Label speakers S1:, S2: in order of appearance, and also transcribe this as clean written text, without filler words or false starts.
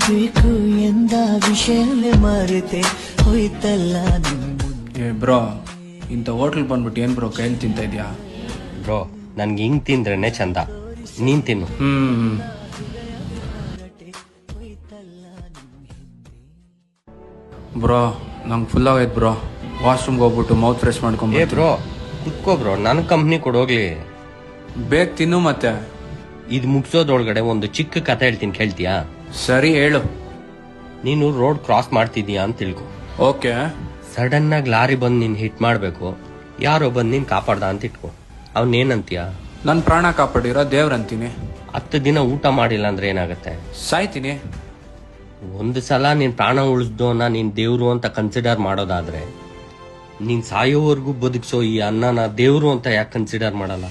S1: ಬೇಕು ಎಂದ ವಿಷಯವೇ ಮರೆತೆ ಹೋಯ್ತಲ್ಲ
S2: ಏ ಬ್ರೋ, ಇಂಥ ಹೋಟ್ಲ್ ಬಂದ್ಬಿಟ್ಟು ಏನ್ ಬ್ರೋ ಕೈಲಿ ತಿಂತ ಇದ್ಯಾ?
S3: ಬ್ರೋ ನನ್ಗೆ ಹಿಂಗ್ ತಿಂದ್ರೇನೆ ಚಂದ, ನೀನ್ ತಿನ್ನು.
S2: ಬ್ರೋ ನಂಗೆ ಫುಲ್ ಆಗೈತೆ ಬ್ರೋ, ವಾಶ್ರೂಮ್ಗೆ ಹೋಗ್ಬಿಟ್ಟು ಮೌತ್ ಫ್ರೆಶ್ ಮಾಡ್ಕೊಂಡ್
S3: ಏ ಬ್ರೋ ಕುತ್ಕೋ ಬ್ರೋ, ನನ್ ಕಂಪ್ನಿ ಕೊಡೋಗ್ಲಿ.
S2: ಬೇಗ ತಿನ್ನು ಮತ್ತೆ.
S3: ಇದ್ ಮುಗ್ಸೋದ್ರೊಳಗಡೆ ಒಂದು ಚಿಕ್ಕ ಕತೆ ಹೇಳ್ತೀನಿ, ಕೇಳ್ತೀಯಾ?
S2: ಸರಿ ಹೇಳು.
S3: ನೀನು ರೋಡ್ ಕ್ರಾಸ್ ಮಾಡ್ತಿದೀಯಾ ಅಂತ ತಿಳ್ಕೊ.
S2: ಓಕೆ.
S3: ಸಡನ್ ಆಗಿ ಲಾರಿ ಬಂದ್ ನೀನ್ ಹಿಟ್ ಮಾಡ್ಬೇಕು, ಯಾರೋ ಬಂದ್ ನೀನ್ ಕಾಪಾಡ್ದ ಅಂತ ಇಟ್ಕೊ. ಅವನೇನಂತೀಯ?
S2: ನನ್ ಪ್ರಾಣ ಕಾಪಾಡಿರೋ ದೇವ್ರಂತೀನಿ.
S3: 10 ದಿನ ಊಟ ಮಾಡಿಲ್ಲ ಅಂದ್ರೆ ಏನಾಗತ್ತೆ?
S2: ಸಾಯ್ತೀನಿ.
S3: ಒಂದು ಸಲ ನೀನ್ ಪ್ರಾಣ ಉಳಿಸ್ದೋನ ನೀನ್ ದೇವ್ರು ಅಂತ ಕನ್ಸಿಡರ್ ಮಾಡೋದಾದ್ರೆ, ನೀನ್ ಸಾಯೋವರೆಗೂ ಬದುಕ್ಸೋ ಈ ಅನ್ನನ ದೇವ್ರು ಅಂತ ಯಾಕೆ ಕನ್ಸಿಡರ್ ಮಾಡಲ್ಲ?